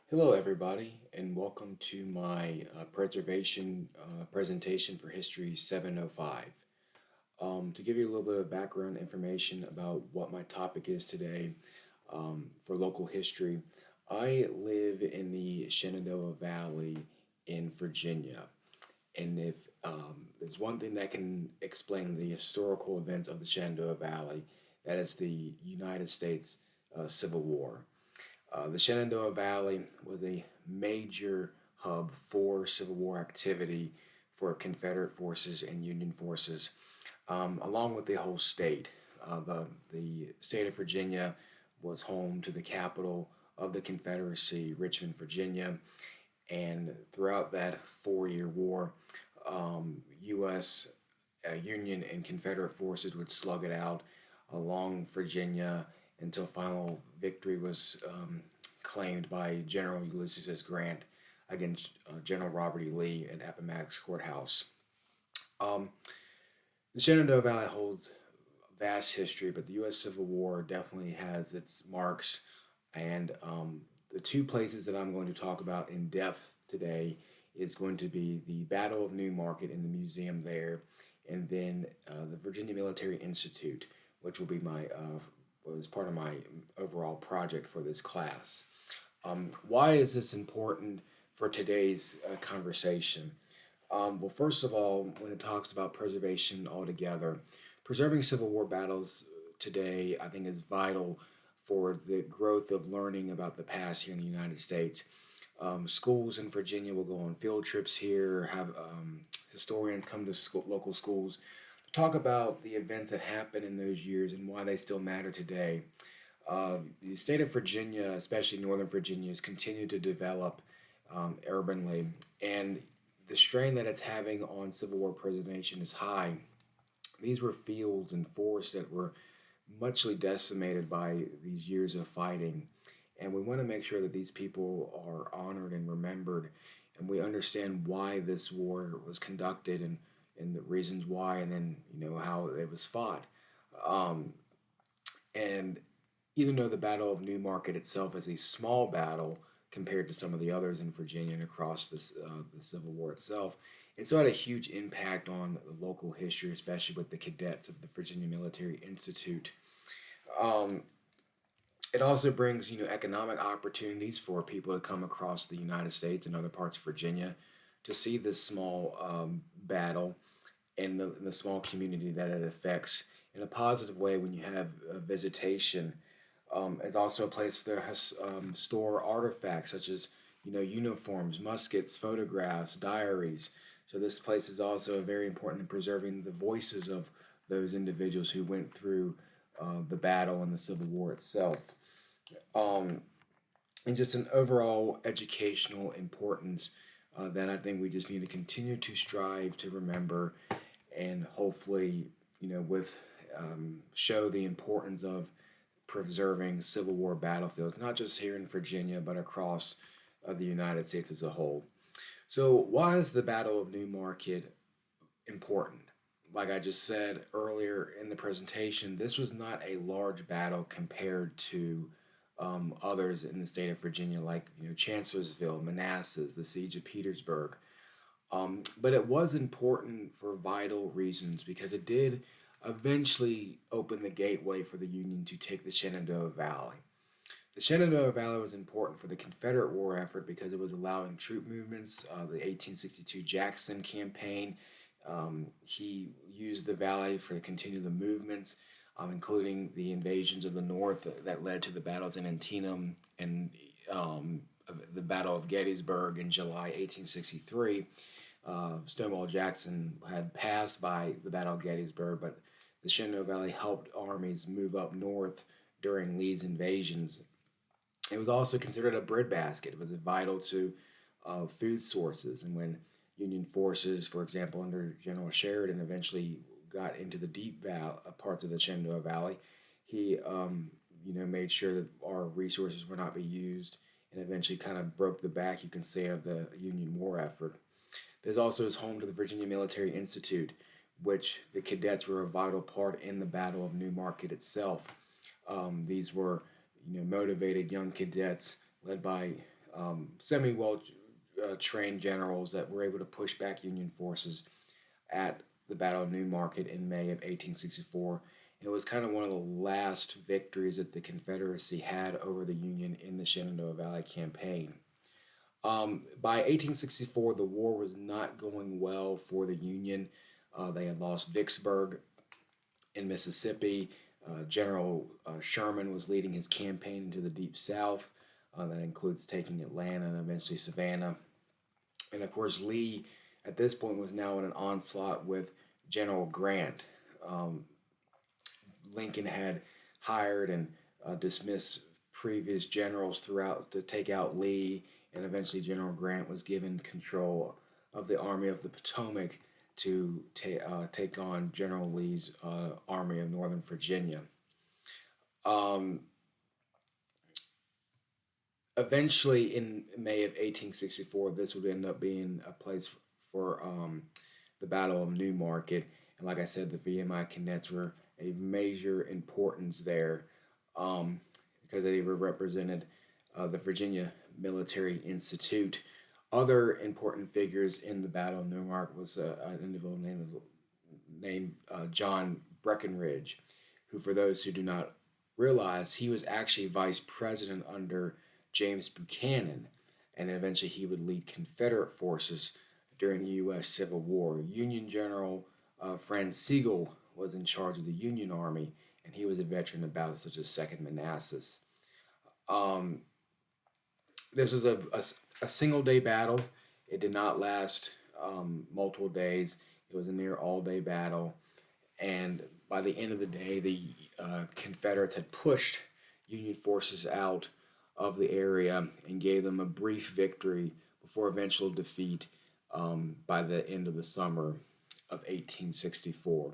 Hello, everybody, and welcome to my preservation presentation for History 705. To give you a little bit of background information about what my topic is today for local history, I live in the Shenandoah Valley in Virginia. And if there's one thing that can explain the historical events of the Shenandoah Valley, that is the United States Civil War. The Shenandoah Valley was a major hub for Civil War activity for Confederate forces and Union forces, along with the whole state. The state of Virginia was home to the capital of the Confederacy, Richmond, Virginia, and throughout that 4 year war, U.S. Union and Confederate forces would slug it out along Virginia until final victory was claimed by General Ulysses S. Grant against General Robert E. Lee at Appomattox Courthouse. Um, the Shenandoah Valley holds vast history, but the U.S. Civil War definitely has its marks. And the two places that I'm going to talk about in depth today is going to be the Battle of New Market in the museum there, and then the Virginia Military Institute, which will be my was part of my overall project for this class. Why is this important for today's conversation? Well, first of all, when it talks about preservation altogether, preserving Civil War battles today, I think, is vital for the growth of learning about the past here in the United States. Schools in Virginia will go on field trips here, have historians come to local schools to talk about the events that happened in those years and why they still matter today. The state of Virginia, especially Northern Virginia, has continued to develop urbanly, and the strain that it's having on Civil War preservation is high. These were fields and forests that were muchly decimated by these years of fighting, and we want to make sure that these people are honored and remembered, and we understand why this war was conducted and the reasons why, and then how it was fought. Um, and even though the Battle of New Market itself is a small battle compared to some of the others in Virginia and across the Civil War itself, it still had a huge impact on local history, especially with the cadets of the Virginia Military Institute. Um, it also brings economic opportunities for people to come across the United States and other parts of Virginia to see this small battle and the small community that it affects in a positive way when you have a visitation. It's also a place for their store artifacts such as uniforms, muskets, photographs, diaries. So this place is also very important in preserving the voices of those individuals who went through the battle and the Civil War itself. Um, and just an overall educational importance that I think we just need to continue to strive to remember and hopefully, with show the importance of preserving Civil War battlefields, not just here in Virginia, but across the United States as a whole. So, why is the Battle of New Market important? Like I just said earlier in the presentation, this was not a large battle compared to others in the state of Virginia, like Chancellorsville, Manassas, the Siege of Petersburg. But it was important for vital reasons because it did eventually open the gateway for the Union to take the Shenandoah Valley. The Shenandoah Valley was important for the Confederate war effort because it was allowing troop movements. The 1862 Jackson campaign, he used the valley for to continue the movements, including the invasions of the North that led to the battles in Antietam and um, the Battle of Gettysburg in July 1863. Stonewall Jackson had passed by the Battle of Gettysburg, but the Shenandoah Valley helped armies move up north during Lee's invasions. It was also considered a breadbasket. It was vital to food sources. And when Union forces, for example, under General Sheridan, eventually got into the deep parts of the Shenandoah Valley, he made sure that our resources were not being used, and eventually kind of broke the back, you can say, of the Union war effort. This also is home to the Virginia Military Institute, which the cadets were a vital part in the Battle of New Market itself. These were motivated young cadets led by semi well trained generals that were able to push back Union forces at the Battle of Newmarket in May of 1864. It was kind of one of the last victories that the Confederacy had over the Union in the Shenandoah Valley campaign. By 1864, the war was not going well for the Union. They had lost Vicksburg in Mississippi. General Sherman was leading his campaign into the Deep South. That includes taking Atlanta and eventually Savannah. And of course, Lee at this point was now in an onslaught with General Grant. Um, Lincoln had hired and dismissed previous generals throughout to take out Lee, and eventually General Grant was given control of the Army of the Potomac to take on General Lee's Army of Northern Virginia. Um, Eventually, in May of 1864, this would end up being a place for the Battle of Newmarket. And like I said, the VMI cadets were a major importance there um, because they were represented the Virginia Military Institute. Other important figures in the Battle of Newmarket was an individual named John Breckinridge, who, for those who do not realize, he was actually vice president under James Buchanan, and eventually he would lead Confederate forces during the U.S. Civil War. Union General Franz Sigel was in charge of the Union Army, and he was a veteran of battles such as Second Manassas. Um, this was a single day battle. It did not last multiple days. It was a near all day battle. And by the end of the day, the Confederates had pushed Union forces out of the area and gave them a brief victory before eventual defeat by the end of the summer of 1864.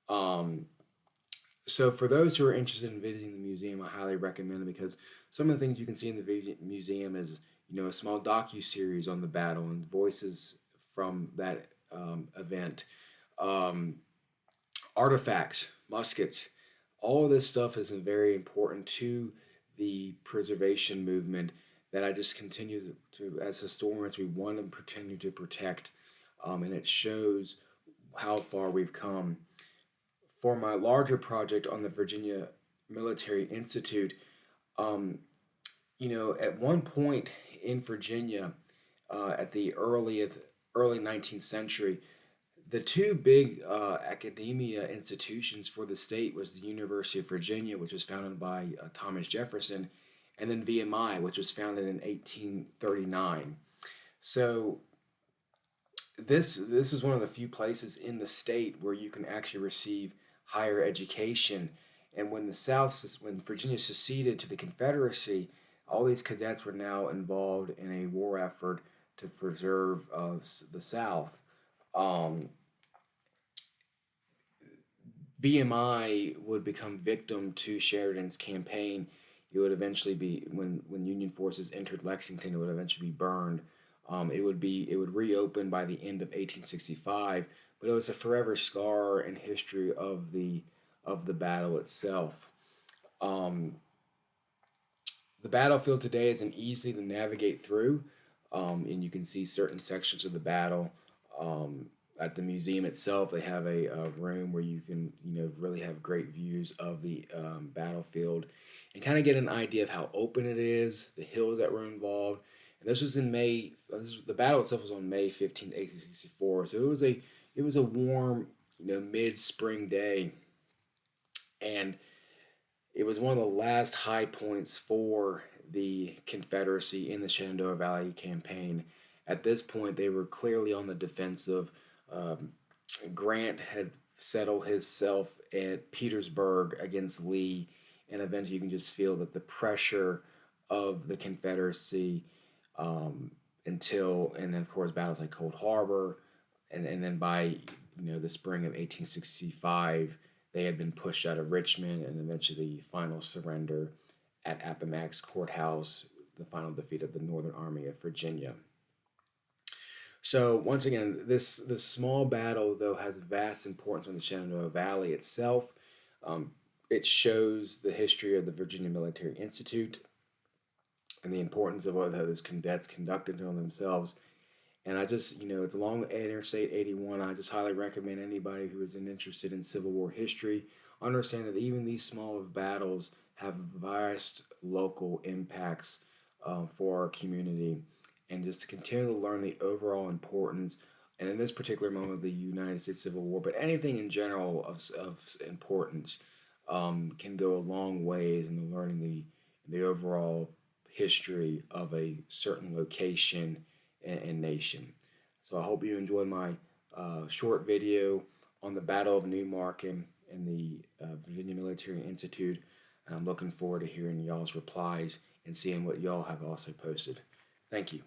Um, so, for those who are interested in visiting the museum, I highly recommend it because some of the things you can see in the museum is, a small docu series on the battle and voices from that event. Um, Artifacts, muskets, all of this stuff is very important to the preservation movement that I just continue as historians, we want to continue to protect, and it shows how far we've come. For my larger project on the Virginia Military Institute, um, at one point in Virginia, at the early 19th century, the two big academia institutions for the state was the University of Virginia, which was founded by Thomas Jefferson, and then VMI, which was founded in 1839. So this is one of the few places in the state where you can actually receive higher education. And when Virginia seceded to the Confederacy, all these cadets were now involved in a war effort to preserve the South. Um, VMI would become victim to Sheridan's campaign. It would eventually be when Union forces entered Lexington. It would eventually be burned. It would reopen by the end of 1865, but it was a forever scar in history of the battle itself. Um, the battlefield today isn't easy to navigate through, and you can see certain sections of the battle. Um, at the museum itself, they have a room where you can, really have great views of the battlefield and kind of get an idea of how open it is, the hills that were involved. And this was in May. The battle itself was on May 15th, 1864. So it was a warm, mid spring day, and it was one of the last high points for the Confederacy in the Shenandoah Valley campaign. At this point, they were clearly on the defensive. Um, Grant had settled himself at Petersburg against Lee, and eventually you can just feel that the pressure of the Confederacy um, and then of course battles like Cold Harbor, and then by the spring of 1865, they had been pushed out of Richmond, and eventually the final surrender at Appomattox Courthouse, the final defeat of the Northern Army of Virginia. So once again, this small battle though has vast importance on the Shenandoah Valley itself. Um, It shows the history of the Virginia Military Institute and the importance of what those cadets conducted on themselves. And I just, it's along Interstate 81. I just highly recommend anybody who is interested in Civil War history understand that even these small battles have vast local impacts for our community, and just to continue to learn the overall importance, and in this particular moment of the United States Civil War, but anything in general of importance can go a long ways in learning the overall history of a certain location and nation. So I hope you enjoyed my short video on the Battle of Newmarket and the Virginia Military Institute. And I'm looking forward to hearing y'all's replies and seeing what y'all have also posted. Thank you.